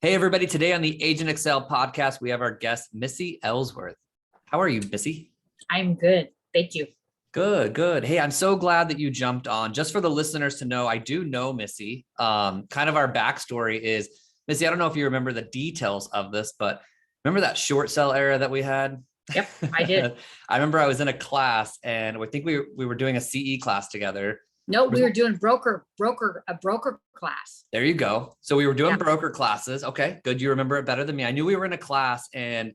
Hey, everybody. Today on the AgentXcel podcast, we have our guest, Missy Ellsworth. How are you, Missy? I'm good. Thank you. Good, good. Hey, I'm so glad that you jumped on. Just for the listeners to know, I do know Missy. Kind of our backstory is, Missy, I don't know if you remember the details of this, but remember that short sale era that we had? Yep, I did. I remember I was in a class and I think we were doing a CE class together. No, we were doing a broker class. There you go. So we were doing Yeah. broker classes. Okay, good. You remember it better than me. I knew we were in a class and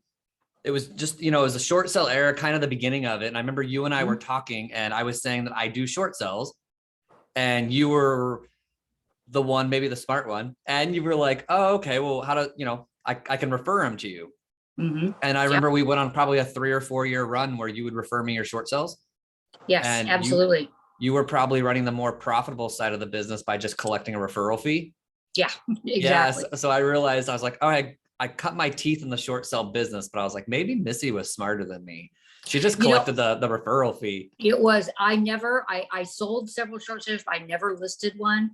it was just, it was a short sale era, kind of the beginning of it. And I remember you and I were talking and I was saying that I do short sales and you were the one, maybe the smart one. And you were like, oh, okay, well, how to, I can refer him to you. And I remember we went on probably a 3 or 4 year run where you would refer me your short sales. Yes, And absolutely. You were probably running the more profitable side of the business by just collecting a referral fee. Yeah, exactly. Yes. So I realized I was like, oh, I cut my teeth in the short sale business, but I was like, maybe Missy was smarter than me. She just collected the referral fee. It was, I sold several short sales. I never listed one.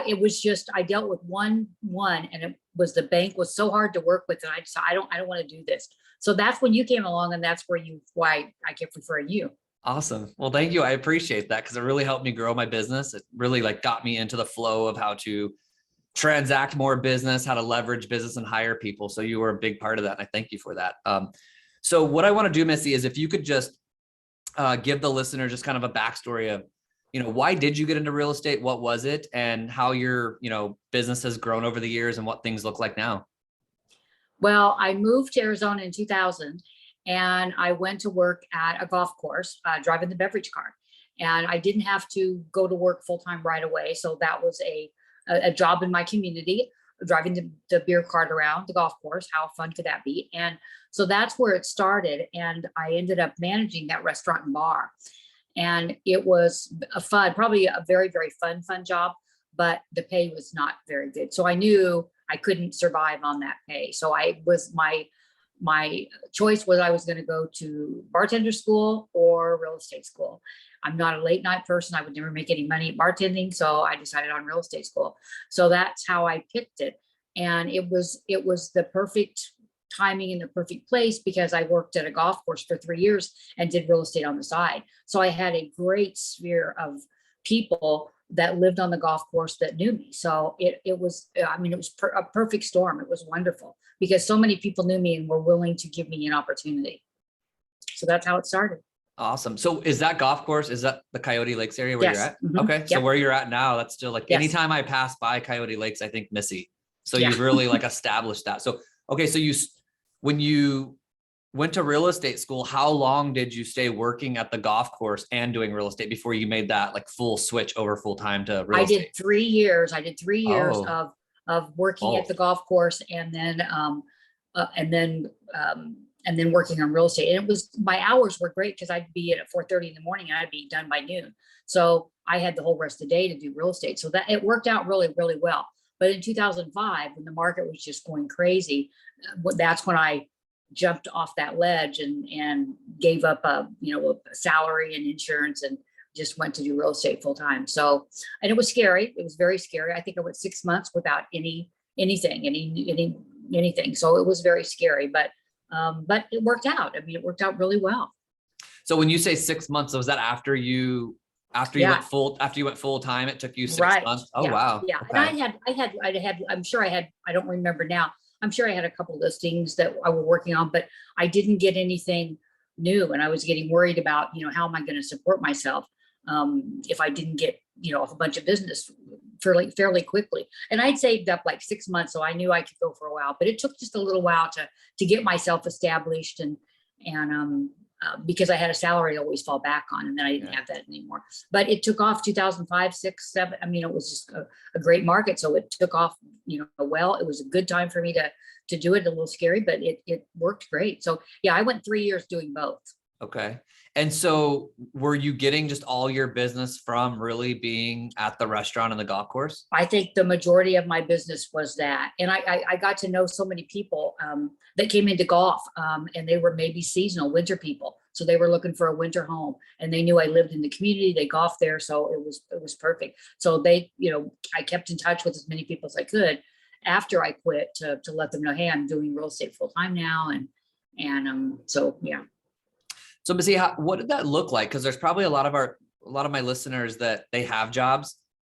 It was just, I dealt with one, and it was the bank was so hard to work with. And I decided, I don't want to do this. So that's when you came along and that's why I kept referring you. Awesome. Well, thank you. I appreciate that because it really helped me grow my business. It really got me into the flow of how to transact more business, how to leverage business and hire people. So you were a big part of that. And I thank you for that. So what I want to do, Missy, is if you could just give the listener just kind of a backstory of, why did you get into real estate? What was it? And how your, business has grown over the years and what things look like now. Well, I moved to Arizona in 2000 and I went to work at a golf course, driving the beverage cart. And I didn't have to go to work full time right away. So that was a job in my community, driving the beer cart around the golf course. How fun could that be? And so that's where it started. And I ended up managing that restaurant and bar. And it was probably a very, very fun job, but the pay was not very good. So I knew I couldn't survive on that pay. So my choice was I was going to go to bartender school or real estate school. I'm not a late night person. I would never make any money at bartending. So I decided on real estate school. So that's how I picked it. And it was the perfect timing in the perfect place because I worked at a golf course for 3 years and did real estate on the side. So I had a great sphere of people that lived on the golf course that knew me. So it was a perfect storm. It was wonderful because so many people knew me and were willing to give me an opportunity. So that's how it started. Awesome. So is that golf course, is that the Coyote Lakes area where Yes. you're at? Mm-hmm. Okay. Yep. So where you're at now, that's still Yes. anytime I pass by Coyote Lakes, I think Missy. So Yeah. you've really established that. So, okay. So when you went to real estate school, how long did you stay working at the golf course and doing real estate before you made that full switch over full time to real estate? I did 3 years. I did 3 years of working at the golf course and then working on real estate. And my hours were great because I'd be in at 4:30 in the morning and I'd be done by noon. So I had the whole rest of the day to do real estate. So that it worked out really, really well. But in 2005, when the market was just going crazy, that's when I jumped off that ledge and gave up a salary and insurance and just went to do real estate full time. So, and it was scary. It was very scary. I think I went 6 months without anything. So it was very scary, but it worked out. I mean, it worked out really well. So when you say 6 months, was that after you went full time, it took you 6 months? Oh, yeah. wow. Yeah. Okay. And I don't remember now. I'm sure I had a couple listings that I was working on, but I didn't get anything new. And I was getting worried about, how am I going to support myself if I didn't get, a bunch of business fairly quickly. And I'd saved up 6 months. So I knew I could go for a while, but it took just a little while to get myself established and because I had a salary to always fall back on, and then I didn't have that anymore. But it took off 2005, 6, 7. I mean, it was just a great market. So it took off, well. It was a good time for me to do it. A little scary, but it worked great. So yeah, I went 3 years doing both. Okay. And so were you getting just all your business from really being at the restaurant and the golf course? I think the majority of my business was that. And I got to know so many people that came into golf and they were maybe seasonal winter people. So they were looking for a winter home and they knew I lived in the community. They golfed there. So it was perfect. So I kept in touch with as many people as I could. after I quit to let them know, hey, I'm doing real estate full time now. So yeah. So Missy, what did that look like? Because there's probably a lot of my listeners that they have jobs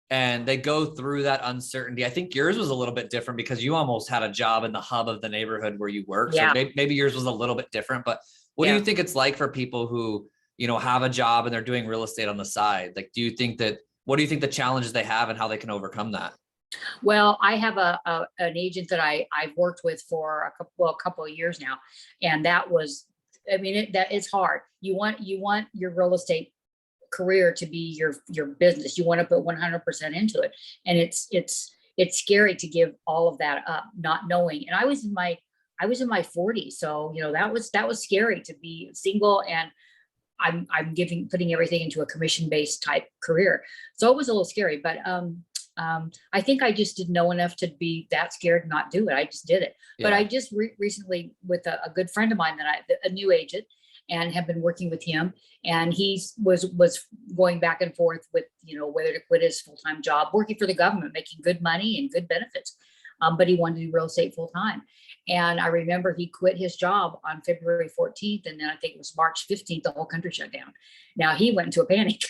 and they go through that uncertainty. I think yours was a little bit different because you almost had a job in the hub of the neighborhood where you work. Yeah. So maybe yours was a little bit different, but what do you think it's like for people who, have a job and they're doing real estate on the side? Like, what do you think the challenges they have and how they can overcome that? Well, I have an agent that I've worked with for a couple of years now. And that was, I mean, that it's hard. You want your real estate career to be your business. You want to put 100% into it. And it's scary to give all of that up, not knowing. And I was in my 40s. So, that was scary to be single, and I'm putting everything into a commission-based type career. So it was a little scary, but I think I just didn't know enough to be that scared and not do it. I just did it. Yeah. But I just recently with a good friend of mine a new agent, and have been working with him, and he was going back and forth with, whether to quit his full-time job, working for the government, making good money and good benefits. But he wanted to do real estate full time. And I remember he quit his job on February 14th. And then I think it was March 15th, the whole country shut down. Now he went into a panic.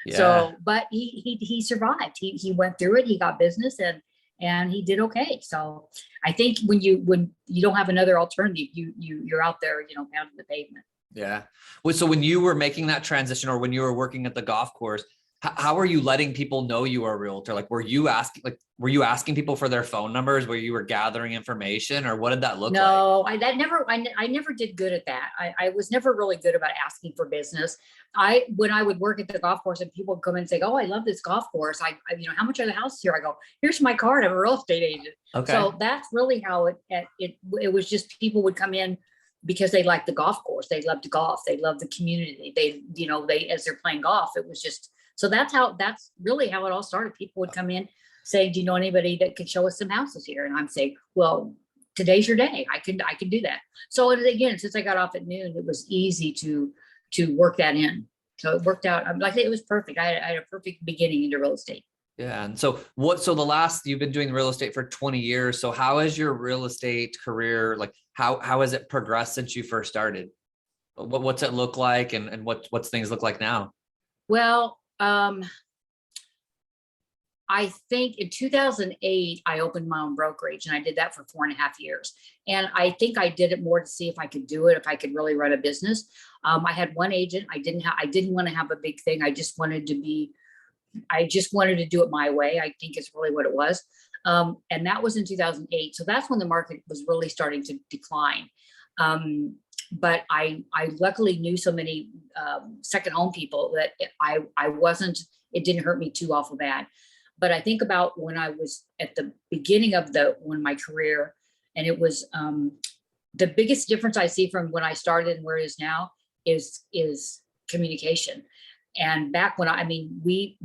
Yeah. So, but he survived. He went through it. He got business and he did okay. So I think when you don't have another alternative, you're out there, pounding the pavement. Yeah. Well, so when you were making that transition, or when you were working at the golf course, how are you letting people know you are a realtor? Like, were you asking people for their phone numbers, where you were gathering information, or what did that look like? No, I never did good at that. I was never really good about asking for business. When I would work at the golf course and people would come in and say, oh, I love this golf course. How much are the houses here? I go, here's my card. I'm a real estate agent. Okay. So that's really how it was. Just people would come in because they liked the golf course. They loved golf. They loved the community. They as they're playing golf, it was just, so that's really how it all started. People would come in saying, do you know anybody that could show us some houses here? And I'm saying, well, today's your day. I can do that. So again, since I got off at noon, it was easy to work that in. So it worked out. It was perfect. I had a perfect beginning into real estate. Yeah. And so you've been doing real estate for 20 years. So how has your real estate career, how has it progressed since you first started? What's it look like, and what's things look like now? Well, I think in 2008, I opened my own brokerage, and I did that for 4.5 years. And I think I did it more to see if I could do it, if I could really run a business. I had one agent. I didn't want to have a big thing. I just wanted to do it my way, I think is really what it was. And that was in 2008. So that's when the market was really starting to decline. But I luckily knew so many second home people that it didn't hurt me too awful bad. But I think about when I was at the beginning of my career, and it was the biggest difference I see from when I started and where it is now is communication. And back when the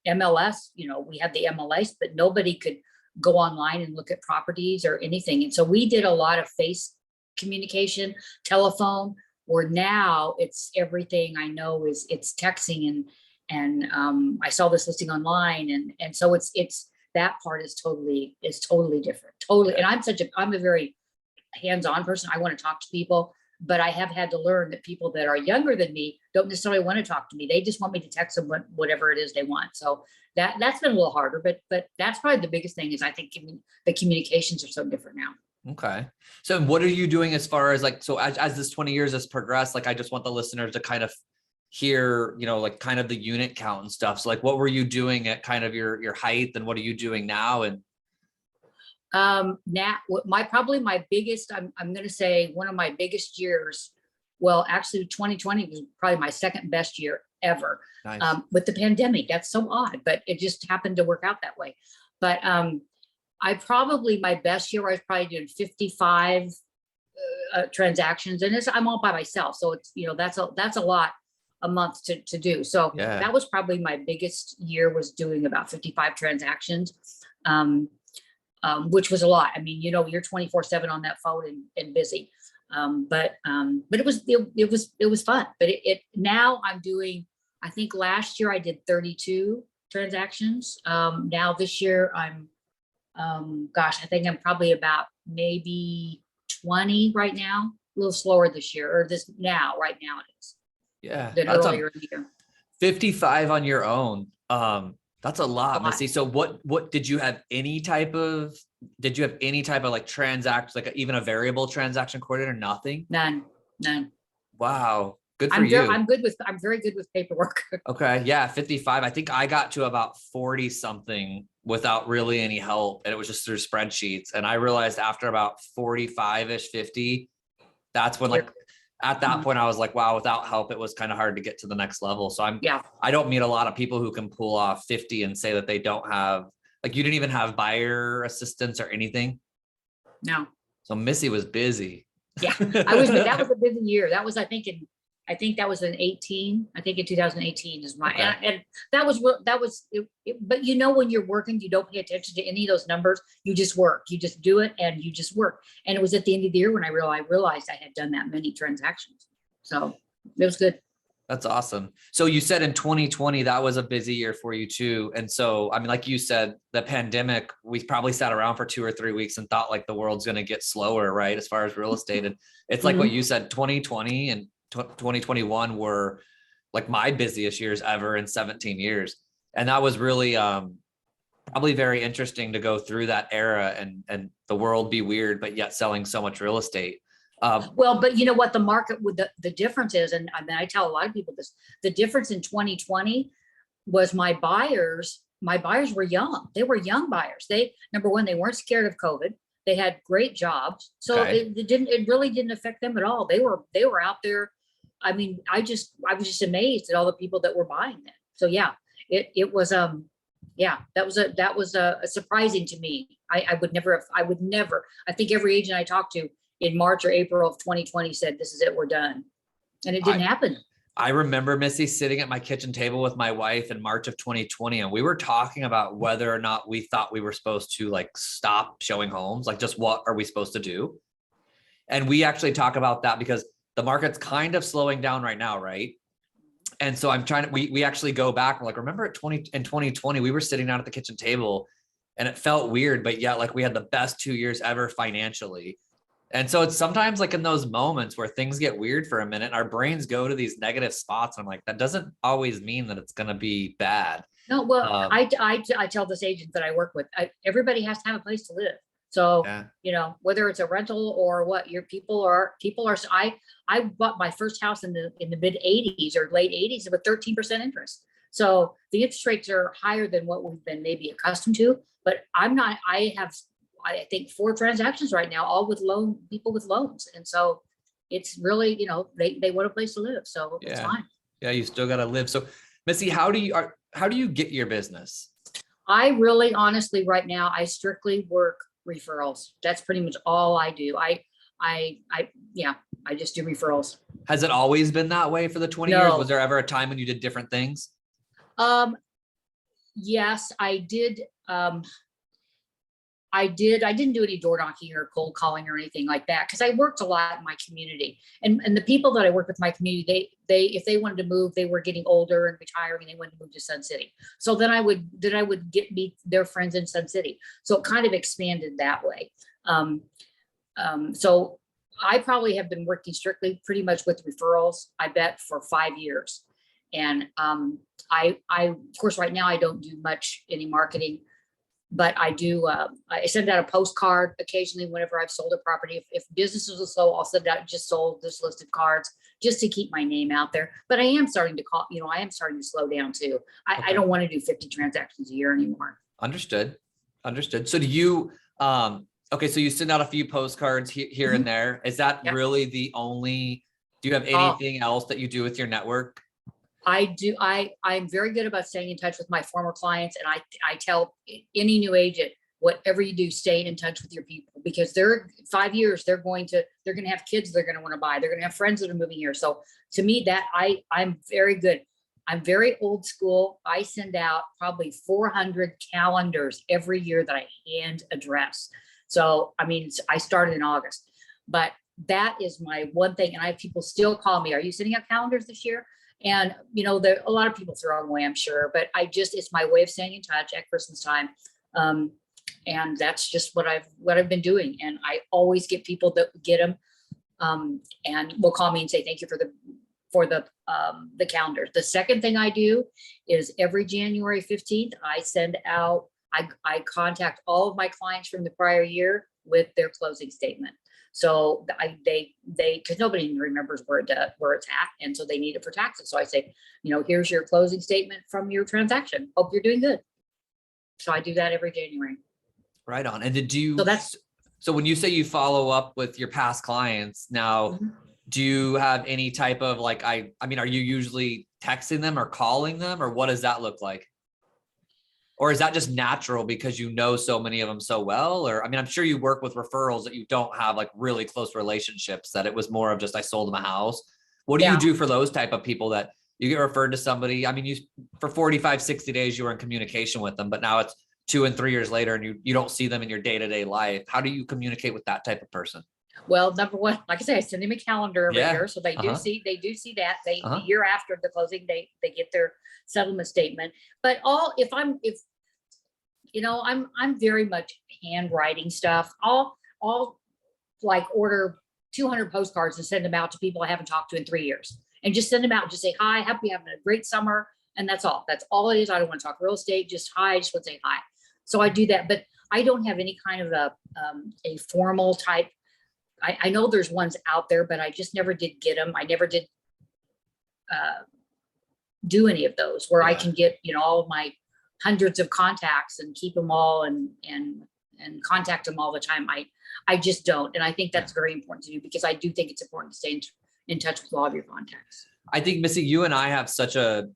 MLS, we had the MLS, but nobody could go online and look at properties or anything. And so we did a lot of face communication, telephone, or now it's everything I know it's texting and I saw this listing online. And so it's that part is totally different. Totally. And I'm a very hands-on person. I want to talk to people, but I have had to learn that people that are younger than me don't necessarily want to talk to me. They just want me to text them whatever it is they want. So that's been a little harder, but that's probably the biggest thing is I think the communications are so different now. Okay. So what are you doing as far as as this 20 years has progressed, I just want the listeners to kind of hear, kind of the unit count and stuff. So what were you doing at kind of your height, and what are you doing now? And now my biggest, I'm going to say one of my biggest years. Well, actually 2020 was probably my second best year ever. Nice. With the pandemic. That's so odd, but it just happened to work out that way. But, my best year, I was probably doing 55 transactions, and I'm all by myself. So it's, that's a lot a month to do. So yeah. That was probably my biggest year, was doing about 55 transactions. Which was a lot. I mean, you're 24/7 on that phone and busy. But it was fun. But now I'm doing, I think last year I did 32 transactions. Now this year I'm Gosh, I think I'm probably about maybe 20 right now, a little slower this year, or right now it is, Yeah, than that's a earlier in the year. 55 on your own. That's a lot, A lot. Missy. So what did you have any type of like transact, like even a variable transaction coordinator? Nothing. None. Wow. Good for you. I'm very good with paperwork. Okay. Yeah. 55. I think I got to about 40 something without really any help. And it was just through spreadsheets. And I realized after about 45-ish, 50, that's when like at that point I was like, wow, without help, it was kind of hard to get to the next level. So I don't meet a lot of people who can pull off 50 and say that they don't have, like, you didn't even have buyer assistance or anything. No. So Missy was busy. Yeah, that was a busy year. That was, I think that was in 18. I think in 2018 is my, Okay. and that was, but when you're working, you don't pay attention to any of those numbers. You just work, you just do it and you just work. And it was at the end of the year when I realized I had done that many transactions. So it was good. That's awesome. So you said in 2020, that was a busy year for you too. And so, I mean, like you said, the pandemic, we probably sat around for 2 or 3 weeks and thought like the world's going to get slower, right? As far as real estate. And it's like what you said, 2020 and 2021 were like my busiest years ever in 17 years. And that was really probably very interesting to go through that era and the world be weird, but yet selling so much real estate. Well, but you know what the market with the difference is, and I mean, I tell a lot of people this, the difference in 2020 was my buyers were young. They were young buyers. Number one, they weren't scared of COVID. They had great jobs. So it really didn't affect them at all. They were out there. I mean, I was just amazed at all the people that were buying them. So yeah, it was, that was surprising to me. I would never, I think every agent I talked to in March or April of 2020 said, this is it, we're done. And it didn't happen. I remember, Missy, sitting at my kitchen table with my wife in March of 2020, and we were talking about whether or not we thought we were supposed to like stop showing homes, like just what are we supposed to do? And we actually talk about that because the market's kind of slowing down right now, right? And so I'm trying to, we actually go back, we're like, remember in 2020, we were sitting down at the kitchen table and it felt weird, but yet like we had the best 2 years ever financially. And so it's sometimes like in those moments where things get weird for a minute, our brains go to these negative spots. And I'm like, that doesn't always mean that it's going to be bad. No, well, I tell this agent that I work with, everybody has to have a place to live. So, whether it's a rental or what, people are, I bought my first house in the mid 80s or late 80s with 13% interest. So the interest rates are higher than what we've been maybe accustomed to, but I have, I think 4 transactions right now, all with people with loans. And so it's really, they want a place to live. So it's fine. Yeah. You still got to live. So Missy, how do you get your business? I really, honestly, right now, I strictly work referrals. That's pretty much all I do. I just do referrals. Has it always been that way for the 20 years? Was there ever a time when you did different things? Yes, I did. I didn't do any door knocking or cold calling or anything like that because I worked a lot in my community, and the people that I work with in my community, they if they wanted to move, they were getting older and retiring, and they wanted to move to Sun City. So then I would meet their friends in Sun City. So it kind of expanded that way. So I probably have been working strictly pretty much with referrals, I bet, for 5 years. And I of course right now I don't do much any marketing. But I do, I send out a postcard occasionally whenever I've sold a property. If businesses are slow, I'll send out just sold this listed cards just to keep my name out there. But I am starting to I am starting to slow down too. I don't want to do 50 transactions a year anymore. Understood. So do you, so you send out a few postcards here and there. Is that really the only, do you have anything else that you do with your network? I do. I'm very good about staying in touch with my former clients. And I tell any new agent, whatever you do, stay in touch with your people, because they're 5 years, they're going to have kids they're going to want to buy. They're going to have friends that are moving here. So to me, that I'm very good. I'm very old school. I send out probably 400 calendars every year that I hand address. So, I mean, I started in August, but that is my one thing. And I have people still call me, are you sending out calendars this year? And, a lot of people throw them away, I'm sure, but it's my way of staying in touch at Christmas time. and that's just what I've been doing. And I always get people that get them, and will call me and say, thank you for the calendar. The second thing I do is every January 15th, I send out, I contact all of my clients from the prior year with their closing statement. So they, cause nobody even remembers where it's at. And so they need it for taxes. So I say, here's your closing statement from your transaction. Hope you're doing good. So I do that every January. Right on. And so when you say you follow up with your past clients now, do you have any type of like, I mean, are you usually texting them or calling them, or what does that look like? Or is that just natural because you know so many of them so well? Or, I mean, I'm sure you work with referrals that you don't have like really close relationships, that it was more of just, I sold them a house. What do you do for those type of people that you get referred to somebody? I mean, for 45, 60 days, you were in communication with them, but now it's 2 and 3 years later and you don't see them in your day-to-day life. How do you communicate with that type of person? Well, number one, like I say, I send them a calendar every year. So they do see that the year after the closing date, they get their settlement statement. But I'm very much handwriting stuff. I'll like order 200 postcards and send them out to people I haven't talked to in 3 years, and just send them out, just say, hi, happy you having a great summer. And that's all it is. I don't want to talk real estate, just hi, I just want to say hi. So I do that, but I don't have any kind of a formal type. I know there's ones out there, but I just never did get them. I never did do any of those where I can get, all of my hundreds of contacts and keep them all and contact them all the time. I just don't. And I think that's very important to do, because I do think it's important to stay in touch with all of your contacts. I think, Missy, you and I have such a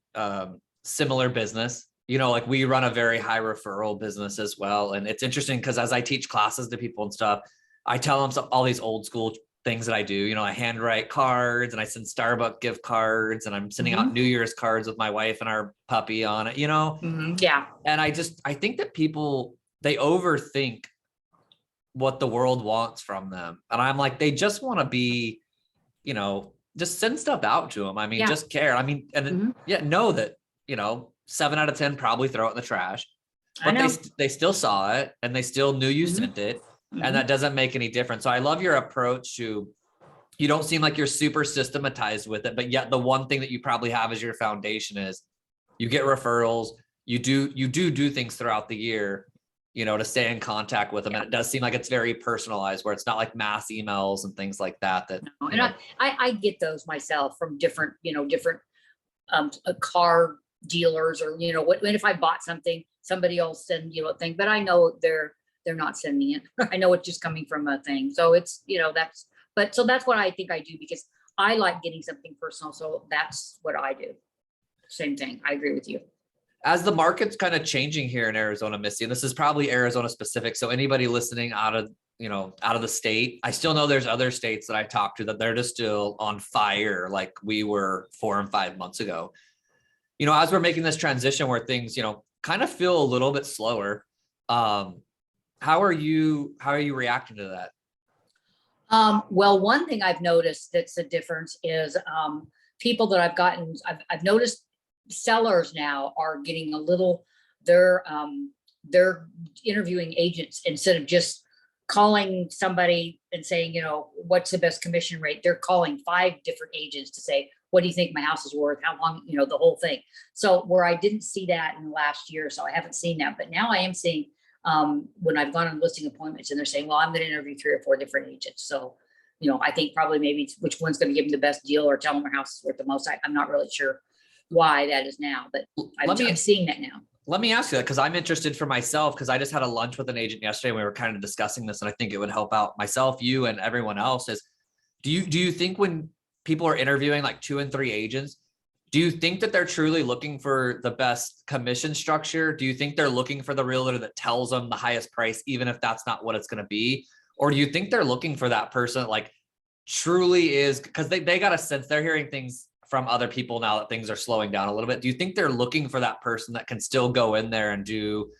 similar business. Like we run a very high referral business as well. And it's interesting because as I teach classes to people and stuff, I tell them all these old school things that I do. I handwrite cards and I send Starbucks gift cards, and I'm sending out New Year's cards with my wife and our puppy on it, Yeah. And I think that people, they overthink what the world wants from them. And I'm like, they just want to be, just send stuff out to them. I mean, just care. I mean, and know that, 7 out of 10 probably throw it in the trash, but they still saw it and they still knew you sent it. And that doesn't make any difference. So I love your approach to, you don't seem like you're super systematized with it, but yet the one thing that you probably have as your foundation is you get referrals, you do things throughout the year, to stay in contact with them. And it does seem like it's very personalized, where it's not like mass emails and things like that. I get those myself from different car dealers, or, if I bought something, somebody will send you a thing, but I know they're not sending it. I know it's just coming from a thing. So it's, so that's what I think I do, because I like getting something personal. So that's what I do. Same thing. I agree with you. As the market's kind of changing here in Arizona, Missy, and this is probably Arizona specific, so anybody listening out of the state, I still know there's other states that I talked to that they're just still on fire like we were 4 and 5 months ago. As we're making this transition where things, kind of feel a little bit slower, how are you reacting to that? Well, one thing I've noticed that's a difference is people that I've noticed sellers now are getting a little, they're interviewing agents instead of just calling somebody and saying, what's the best commission rate? They're calling 5 different agents to say, what do you think my house is worth? How long, the whole thing. So where I didn't see that in the last year, so I haven't seen that, but now I am seeing when I've gone on listing appointments and they're saying, well, I'm going to interview 3 or 4 different agents. So, I think probably maybe which one's going to give them the best deal or tell them their house is worth the most. I'm not really sure why that is now, but I'm seeing that now. Let me ask you that, because I'm interested for myself, because I just had a lunch with an agent yesterday and we were kind of discussing this, and I think it would help out myself, you, and everyone else. Is do you think when people are interviewing like 2 and 3 agents, do you think that they're truly looking for the best commission structure? Do you think they're looking for the realtor that tells them the highest price, even if that's not what it's going to be? Or do you think they're looking for that person that like truly is, because they got a sense, they're hearing things from other people now that things are slowing down a little bit. Do you think they're looking for that person that can still go in there and do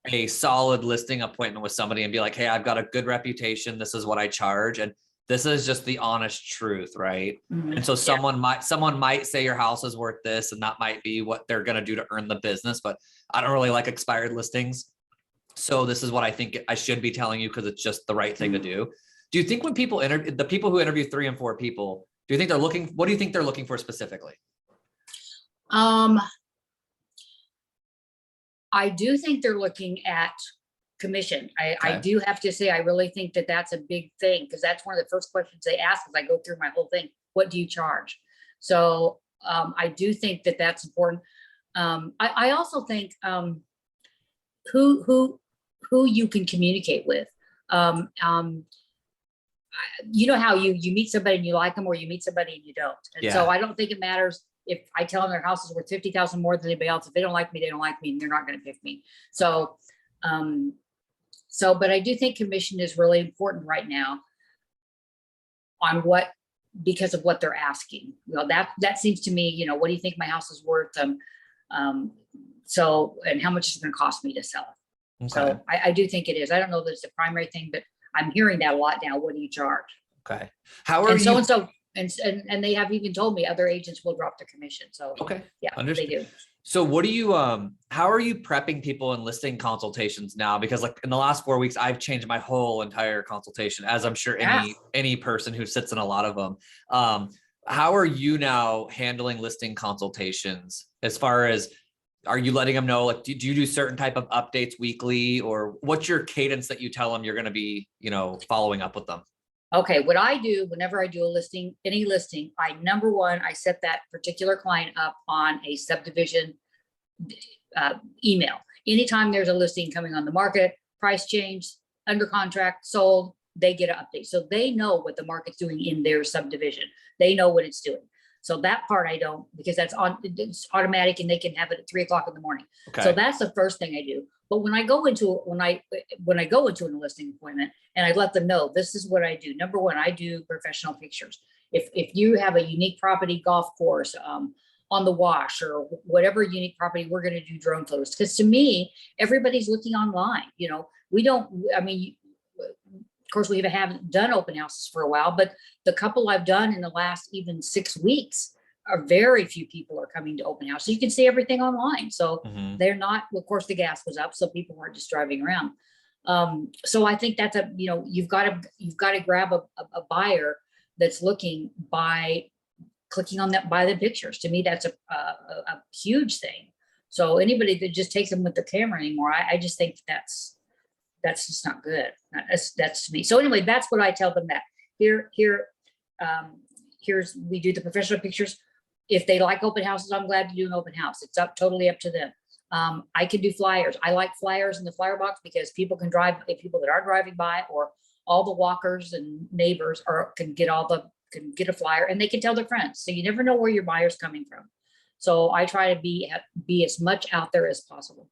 a solid listing appointment with somebody and be like, hey, I've got a good reputation, this is what I charge, and this is just the honest truth, right? And so someone might say your house is worth this, and that might be what they're going to do to earn the business, but I don't really like expired listings. So this is what I think I should be telling you because it's just the right thing to do. Do you think when people interview, the people who interview 3 and 4 people, do you think they're looking, what do you think they're looking for specifically? I do think they're looking at commission. I Okay. do have to say, I really think that that's a big thing, because that's one of the first questions they ask as I go through my whole thing. What do you charge? So I do think that that's important. I also think who you can communicate with. You know how you meet somebody and you like them, or you meet somebody and you don't. And so I don't think it matters if I tell them their house is worth 50,000 more than anybody else. If they don't like me, they don't like me, and they're not going to pick me. So, but I do think commission is really important right now on because of what they're asking. Well, that seems to me, what do you think my house is worth? So, and how much is it going to cost me to sell it? Okay. So I do think it is. I don't know that it's the primary thing, but I'm hearing that a lot now. What do you charge? Okay. How are you? So and they have even told me other agents will drop their commission. So okay. Yeah, understood. They do. So what do you, how are you prepping people in listing consultations now? Because like in the last 4 weeks, I've changed my whole entire consultation, as I'm sure any person who sits in a lot of them. How are you now handling listing consultations as far as, are you letting them know, like, do you do certain type of updates weekly, or what's your cadence that you tell them you're going to be, following up with them? Okay. What I do whenever I do a listing, any listing, number one, I set that particular client up on a subdivision email. Anytime there's a listing coming on the market, price change, under contract, sold, they get an update. So they know what the market's doing in their subdivision. They know what it's doing. So that part I don't, because it's automatic and they can have it at 3 o'clock in the morning. Okay. So that's the first thing I do. But when I go into an listing appointment and I let them know, this is what I do. Number one, I do professional pictures. If you have a unique property, golf course, on the wash, or whatever unique property, we're going to do drone photos. Because to me, everybody's looking online. Of course, we haven't done open houses for a while, but the couple I've done in the last even 6 weeks are very few people are coming to open house. So you can see everything online. So they're not, of course, the gas was up, so people weren't just driving around. So I think that's you've got to grab a buyer that's looking by clicking on that, by the pictures. To me, that's a huge thing. So anybody that just takes them with the camera anymore, I just think that's just not good. That's to me. So anyway, that's what I tell them, that here's, we do the professional pictures. If they like open houses, I'm glad to do an open house. It's totally up to them. I can do flyers. I like flyers in the flyer box because people that are driving by, or all the walkers and neighbors can get a flyer, and they can tell their friends. So you never know where your buyer's coming from. So I try to be as much out there as possible.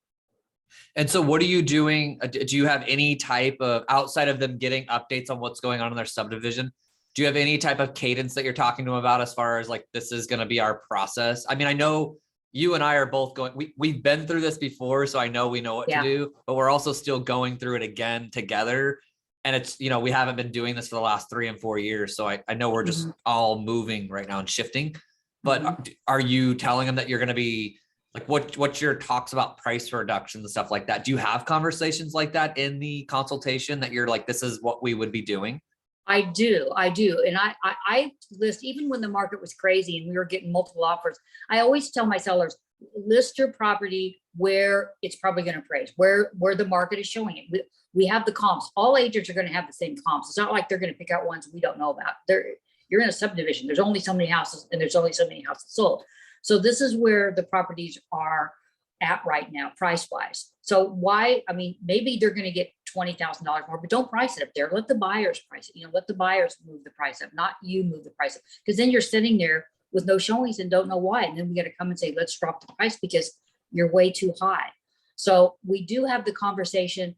And so what are you doing? Do you have any type of, outside of them getting updates on what's going on in their subdivision, do you have any type of cadence that you're talking to them about, as far as like, this is going to be our process? I mean, I know you and I are both we've been through this before, so I know we know what to do, but we're also still going through it again together. And it's, we haven't been doing this for the last 3 and 4 years. So I know we're just all moving right now and shifting, but are you telling them that you're going to be like, what's your talks about price reductions and stuff like that? Do you have conversations like that in the consultation, that you're like, this is what we would be doing? I do. And I list, even when the market was crazy and we were getting multiple offers, I always tell my sellers, list your property where it's probably going to appraise, where the market is showing it. We have the comps. All agents are going to have the same comps. It's not like they're going to pick out ones we don't know about. You're in a subdivision. There's only so many houses, and there's only so many houses sold. So this is where the properties are at right now, price wise. So maybe they're going to get $20,000 more, but don't price it up there. Let the buyers price it. Let the buyers move the price up, not you move the price up. Because then you're sitting there with no showings and don't know why. And then we got to come and say, let's drop the price because you're way too high. So we do have the conversation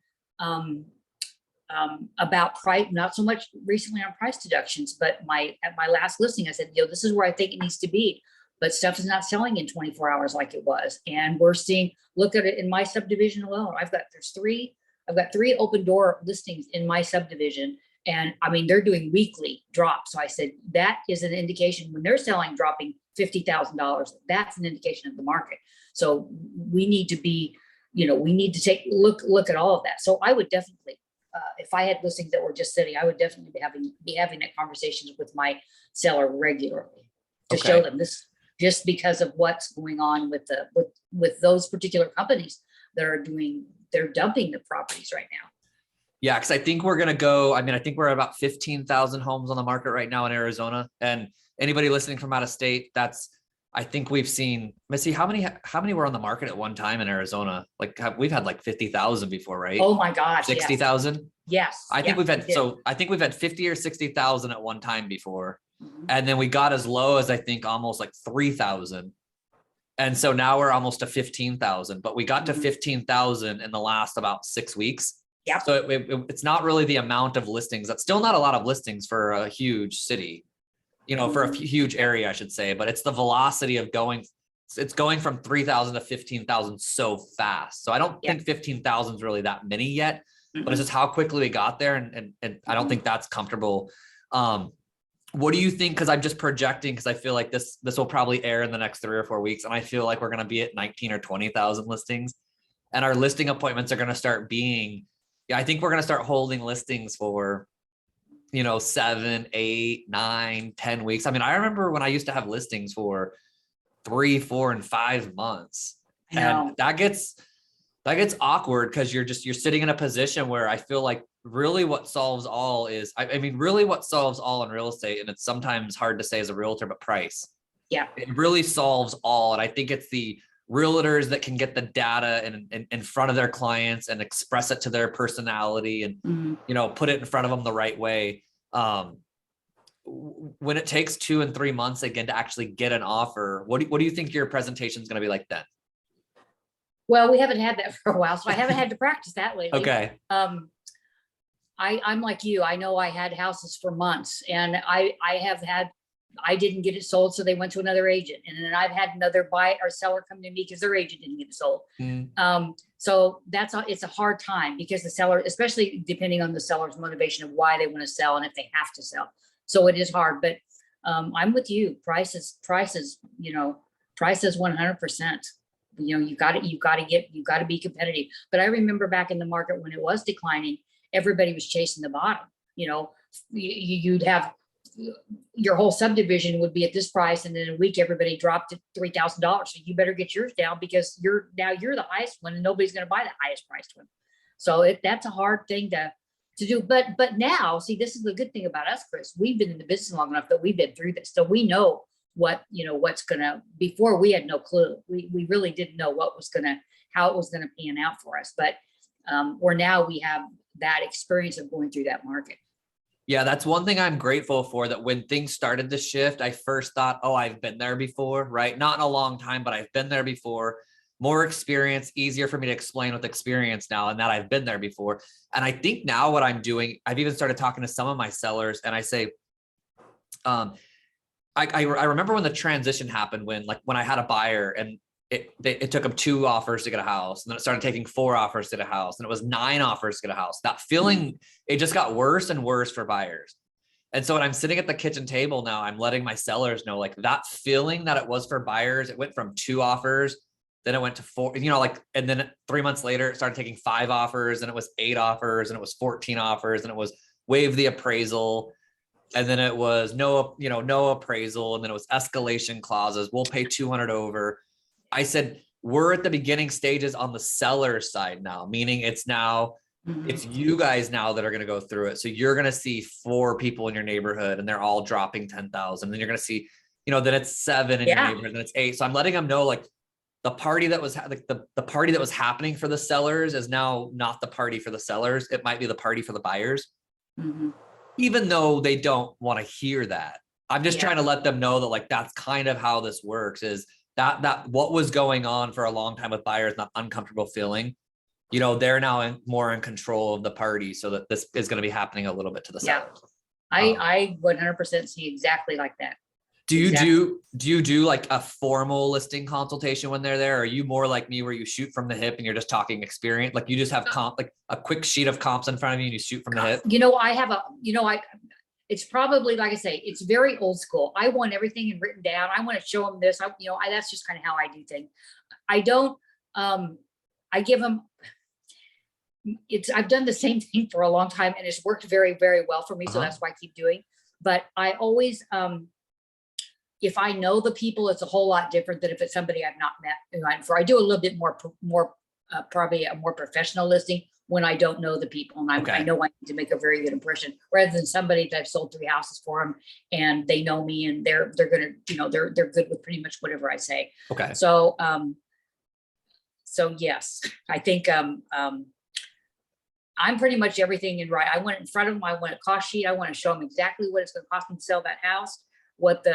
about price, not so much recently on price deductions, but at my last listing, I said, this is where I think it needs to be. But stuff is not selling in 24 hours like it was. And we're seeing, look at it in my subdivision alone. I've got 3 open door listings in my subdivision. And they're doing weekly drops. So I said, that is an indication when they're dropping $50,000, that's an indication of the market. So we need to be, we need to look at all of that. So I would definitely, if I had listings that were just sitting, I would definitely be having that conversations with my seller regularly to show them this, just because of what's going on with those particular companies that are they're dumping the properties right now. Yeah, because I think we're gonna go. I mean, I think we're at about 15,000 homes on the market right now in Arizona. And anybody listening from out of state, I think we've seen, Missy, how many were on the market at one time in Arizona? Like we've had like 50,000 before, right? Oh my gosh, 60,000. Yes. I think we've had, so I think we've had 50 or 60,000 at one time before. And then we got as low as I think almost like 3,000. And so now we're almost to 15,000, but we got to 15,000 in the last about 6 weeks. Yeah. So it's not really the amount of listings. That's still not a lot of listings for a huge city, for a huge area, I should say, but it's the velocity of it's going from 3,000 to 15,000 so fast. So I don't think 15,000 is really that many yet, but it's just how quickly we got there. And I don't think that's comfortable. What do you think? Because I'm just projecting, because I feel like this will probably air in the next 3 or 4 weeks. And I feel like we're going to be at 19 or 20,000 listings, and our listing appointments are going to start being, I think we're going to start holding listings for, 7, 8, 9, 10 weeks. I mean, I remember when I used to have listings for 3, 4, and 5 months, and that gets awkward because you're sitting in a position where I feel like really what solves all is, I mean, really what solves all in real estate, and it's sometimes hard to say as a realtor, but price. Yeah. It really solves all. And I think it's the realtors that can get the data in front of their clients and express it to their personality and, put it in front of them the right way. When it takes 2 and 3 months again to actually get an offer, what do you think your presentation is going to be like then? Well, we haven't had that for a while, so I haven't had to practice that lately. Okay. I'm like you. I know I had houses for months, and I didn't get it sold, so they went to another agent, and then I've had another buyer or seller come to me because their agent didn't get it sold. So it's a hard time because the seller, especially depending on the seller's motivation of why they want to sell and if they have to sell. So it is hard, but I'm with you. Prices, 100%. You got to be competitive. But I remember back in the market when it was declining, everybody was chasing the bottom. You'd have your whole subdivision would be at this price, and then in a week everybody dropped to $3,000. So you better get yours down because you're the highest one, and nobody's going to buy the highest priced one. So that's a hard thing to do. But now, see, this is the good thing about us, Chris. We've been in the business long enough that we've been through this, so we know what's gonna. Before, we had no clue. We really didn't know how it was gonna pan out for us. But now we have that experience of going through that market. Yeah, that's one thing I'm grateful for, that when things started to shift, I first thought, oh, I've been there before, right? Not in a long time, but I've been there before. More experience, easier for me to explain with experience now, and that I've been there before. And I think now what I'm doing, I've even started talking to some of my sellers, and I say, I remember when the transition happened, when I had a buyer and it took them 2 offers to get a house, and then it started taking 4 offers to get a house, and it was 9 offers to get a house. That feeling, it just got worse and worse for buyers. And so when I'm sitting at the kitchen table now, I'm letting my sellers know, like, that feeling that it was for buyers, it went from 2 offers, then it went to 4, and then 3 months later, it started taking 5 offers, and it was 8 offers, and it was 14 offers, and it was waive the appraisal. And then it was no appraisal. And then it was escalation clauses. We'll pay 200 over. I said, we're at the beginning stages on the seller side now, meaning it's you guys now that are going to go through it. So you're going to see 4 people in your neighborhood, and they're all dropping 10,000. Then you're going to see, then it's 7 in your neighborhood, then it's 8. So I'm letting them know, like, the party that was the party that was happening for the sellers is now not the party for the sellers. It might be the party for the buyers, even though they don't want to hear that. I'm just trying to let them know that, like, that's kind of how this works, is that what was going on for a long time with buyers, that uncomfortable feeling, they're now more in control of the party, so that this is going to be happening a little bit to the sellers. I 100% see exactly like that. Do you do like a formal listing consultation when they're there? Or are you more like me, where you shoot from the hip and you're just talking experience? Like, you just have like a quick sheet of comps in front of you and you shoot from the hip? It's probably, like I say, it's very old school. I want everything written down. I want to show them this. That's just kind of how I do things. I don't, I give them, I've done the same thing for a long time and it's worked very, very well for me. So that's why I keep doing, but I always, if I know the people, it's a whole lot different than if it's somebody I've not met. For I do a little bit more, probably a more professional listing when I don't know the people, and I know I need to make a very good impression, rather than somebody that I've sold 3 houses for them and they know me and they're gonna, they're good with pretty much whatever I say. Okay. So yes, I think I'm pretty much everything in right. I want it in front of them. I want a cost sheet. I want to show them exactly what it's going to cost them to sell that house,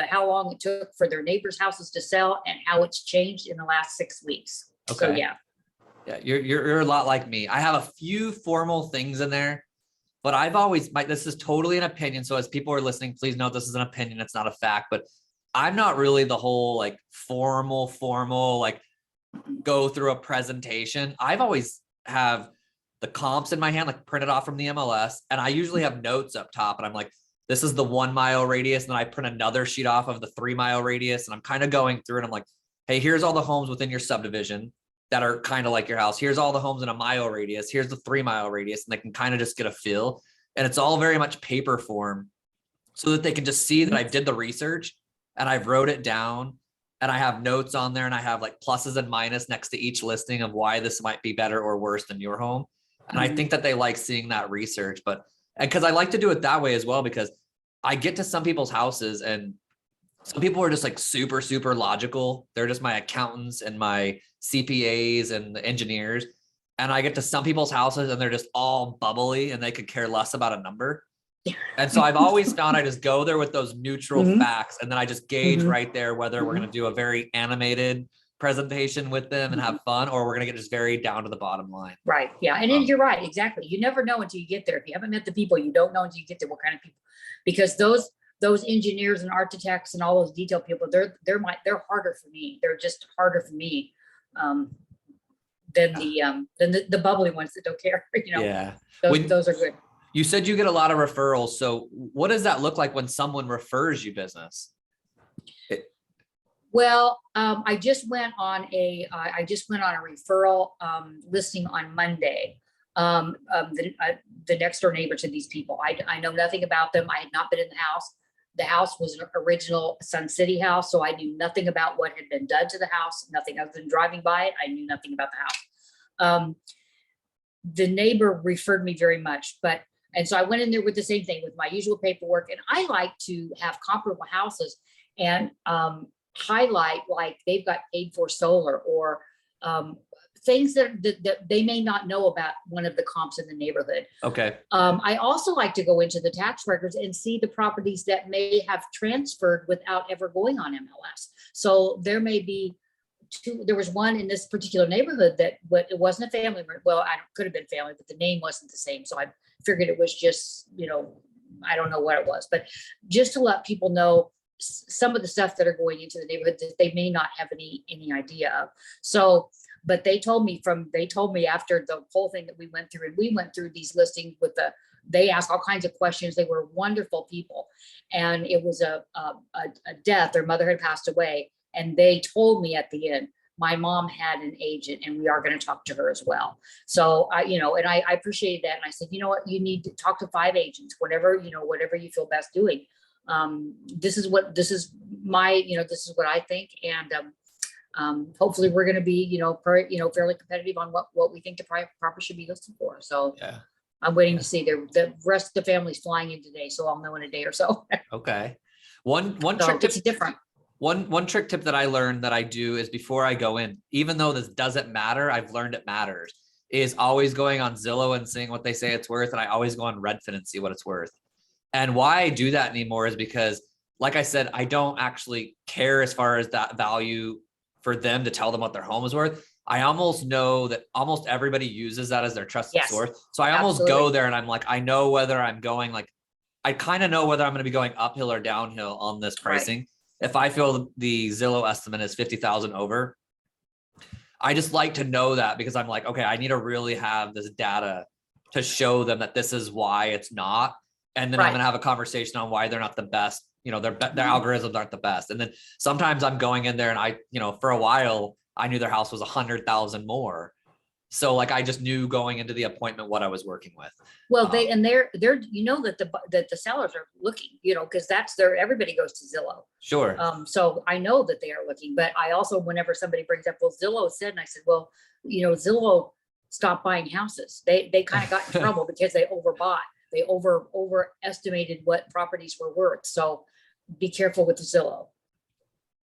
how long it took for their neighbors' houses to sell, and how it's changed in the last 6 weeks. Okay. So yeah. Yeah, you're a lot like me. I have a few formal things in there, but I've always, this is totally an opinion. So as people are listening, please note this is an opinion. It's not a fact, but I'm not really the whole like formal, like go through a presentation. I've always have the comps in my hand, like printed off from the MLS. And I usually have notes up top and I'm like, this is the 1 mile radius. And then I print another sheet off of the 3 mile radius. And I'm kind of going through and I'm like, hey, here's all the homes within your subdivision that are kind of like your house. Here's all the homes in a mile radius. Here's the 3 mile radius. And they can kind of just get a feel. And it's all very much paper form so that they can just see that I did the research and I've wrote it down and I have notes on there and I have like pluses and minus next to each listing of why this might be better or worse than your home. And I think that they like seeing that research, and because I like to do it that way as well, because I get to some people's houses and some people are just like super, super logical. They're just my accountants and my CPAs and the engineers. And I get to some people's houses and they're just all bubbly and they could care less about a number. And so I've always found I just go there with those neutral facts. And then I just gauge right there whether we're going to do a very animated presentation with them and have fun, or we're going to get just very down to the bottom line. Right. Yeah. And then you're right. Exactly. You never know until you get there. If you haven't met the people, you don't know until you get there what kind of people, because those engineers and architects and all those detail people, they're harder for me. They're just harder for me than the bubbly ones that don't care. Yeah. Those are good. You said you get a lot of referrals. So what does that look like when someone refers you business? Well, I just went on a referral listing on Monday. The next door neighbor to these people. I know nothing about them. I had not been in the house. The house was an original Sun City house, so I knew nothing about what had been done to the house, nothing other than driving by it. I knew nothing about the house. The neighbor referred me very much, and so I went in there with the same thing with my usual paperwork. And I like to have comparable houses and highlight like they've got paid for solar or things that they may not know about one of the comps in the neighborhood. Okay. I also like to go into the tax records and see the properties that may have transferred without ever going on MLS. So there may be there was one in this particular neighborhood that it wasn't a family. Well, I could have been family, but the name wasn't the same. So I figured it was just, I don't know what it was, but just to let people know some of the stuff that are going into the neighborhood that they may not have any idea of. So, but they told me after the whole thing that we went through, and we went through these listings they asked all kinds of questions. They were wonderful people. And it was a death. Their mother had passed away. And they told me at the end, my mom had an agent and we are going to talk to her as well. So and I appreciated that. And I said, you know what, you need to talk to 5 agents, whatever you feel best doing. This is what I think. And hopefully we're going to be, fairly competitive on what we think the property should be listed for. So yeah. I'm waiting to see the rest of the family's flying in today. So I'll know in a day or so. Okay. One so trick it's different. One trick tip that I learned that I do is before I go in, even though this doesn't matter, I've learned it matters, is always going on Zillow and seeing what they say it's worth. And I always go on Redfin and see what it's worth. And why I do that anymore is because, like I said, I don't actually care as far as that value for them to tell them what their home is worth. I almost know that almost everybody uses that as their trusted source. So I almost go there and I'm like, I know whether I'm going, I kind of know whether I'm going to be going uphill or downhill on this pricing. Right. If I feel the Zillow estimate is 50,000 over, I just like to know that because I'm like, okay, I need to really have this data to show them that this is why it's not. And then I'm going to have a conversation on why they're not the best. Their algorithms aren't the best. And then sometimes I'm going in there and for a while I knew their house was 100,000 more. So like, I just knew going into the appointment what I was working with. Well, they're, you know, that the sellers are looking, you know, because everybody goes to Zillow. Sure. So I know that they are looking, but I also, whenever somebody brings up, well, Zillow said, and I said, well, you know, Zillow stopped buying houses. They kind of got in trouble because they overbought. They overestimated what properties were worth. So be careful with Zillow.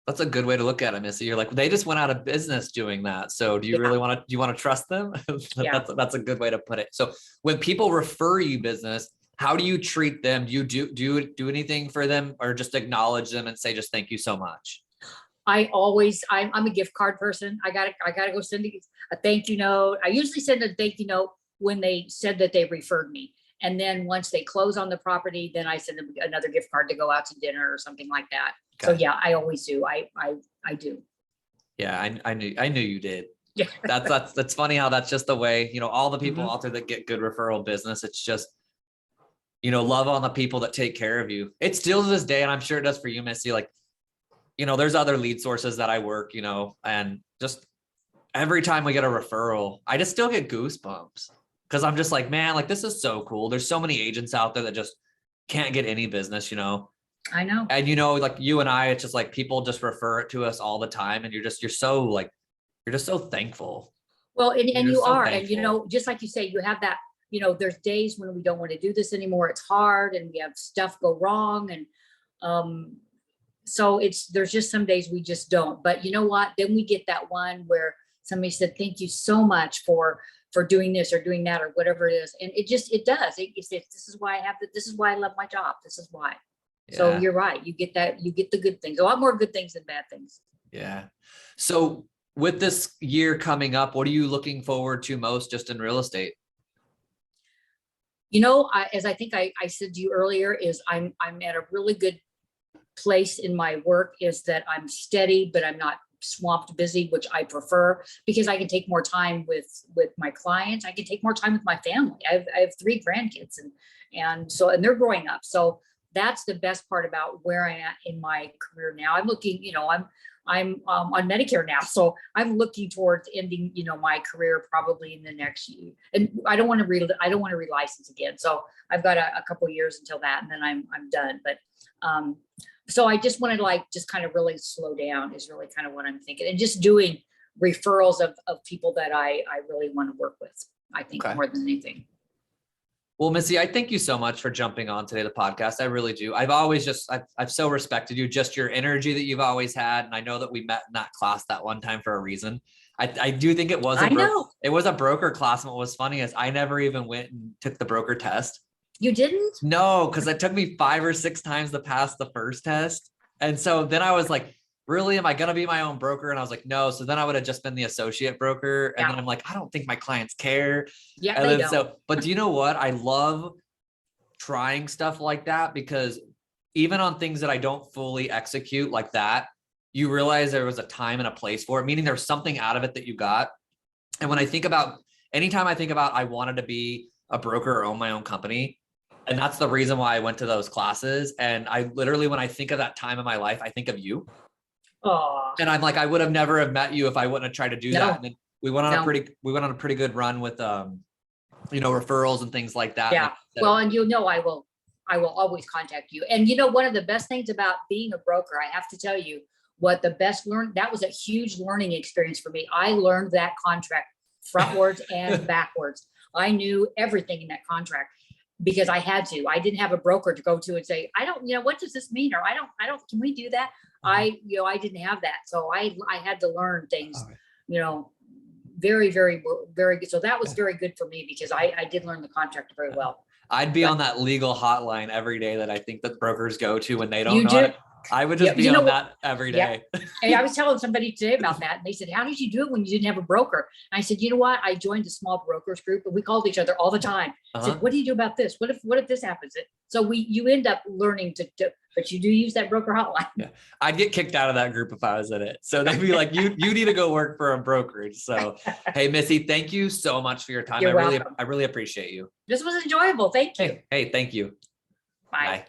That's a good way to look at it, Missy. You're like, they just went out of business doing that. So do you really want to, do you want to trust them? That's a good way to put it. So when people refer you business, how do you treat them? Do you do anything for them, or just acknowledge them and say, just thank you so much? I'm a gift card person. I gotta go send a thank you note. I usually send a thank you note when they said that they referred me. And then once they close on the property, then I send them another gift card to go out to dinner or something like that. Okay. So yeah, I always do. I do. Yeah, I knew you did. Yeah. That's funny how that's just the way, you know, all the people out there that get good referral business, it's just, you know, love on the people that take care of you. It still to this day, and I'm sure it does for you, Missy, like, you know, there's other lead sources that I work, you know, and just every time we get a referral, I just still get goosebumps. Cause I'm just like, man, like, this is so cool. There's so many agents out there that just can't get any business, you know? I know. And, you know, like you and I, it's just like, people just refer it to us all the time. And you're just so thankful. Well, and you are, and, you know, just like you say, you have that, you know, there's days when we don't want to do this anymore. It's hard and we have stuff go wrong. And, so there's just some days we just don't, but you know what, then we get that one where somebody said, thank you so much for doing this or doing that or whatever it is. And it does. This is why this is why I love my job. This is why. Yeah. So you're right. You get the good things, a lot more good things than bad things. Yeah. So with this year coming up, what are you looking forward to most just in real estate? You know, as I think I said to you earlier, is I'm at a really good place in my work, is that I'm steady, but I'm not swamped busy, which I prefer, because I can take more time with my clients. I can take more time with my family. I have 3 grandkids and they're growing up. So that's the best part about where I am in my career now. I'm looking, you know, I'm on Medicare now. So I'm looking towards ending, you know, my career probably in the next year. And I don't want to relicense again. So I've got a couple years until that, and then I'm done. But so I just wanted to just kind of really slow down is really kind of what I'm thinking, and just doing referrals of people that I really want to work with, I think, more than anything. Well, Missy, I thank you so much for jumping on today, the podcast. I really do. I've so respected you, just your energy that you've always had. And I know that we met in that class that one time for a reason. I do think it was a broker class. And what was funny is I never even went and took the broker test. You didn't? No, because it took me 5 or 6 times to pass the first test. And so then I was like, really, am I going to be my own broker? And I was like, no. So then I would have just been the associate broker. And then I'm like, I don't think my clients care. Yeah, and they then don't. But do you know what? I love trying stuff like that, because even on things that I don't fully execute like that, you realize there was a time and a place for it, meaning there's something out of it that you got. And when I think about, anytime I think about, I wanted to be a broker or own my own company, and that's the reason why I went to those classes. And I literally, when I think of that time in my life, I think of you. Oh. And I'm like, I would have never have met you if I wouldn't have tried to do that. And then we went on a pretty good run with, you know, referrals and things like that. Yeah. Well, and you know, I will always contact you. And you know, one of the best things about being a broker, I have to tell you, that was a huge learning experience for me. I learned that contract frontwards and backwards. I knew everything in that contract because I had to. I didn't have a broker to go to and say, I don't, you know, what does this mean? Or I don't, can we do that? I didn't have that. So I had to learn things, you know, very, very, very good. So that was very good for me because I did learn the contract very well. I'd be on that legal hotline every day that I think that brokers go to when they don't know it. I would just be on that every day. And I was telling somebody today about that. And they said, how did you do it when you didn't have a broker? And I said, you know what? I joined a small brokers group and we called each other all the time. I said, what do you do about this? What if this happens? So you end up learning but you do use that broker hotline. Yeah. I'd get kicked out of that group if I was in it. So they'd be like, you need to go work for a brokerage. So, hey, Missy, thank you so much for your time. I really appreciate you. This was enjoyable. Thank you. Hey, thank you. Bye.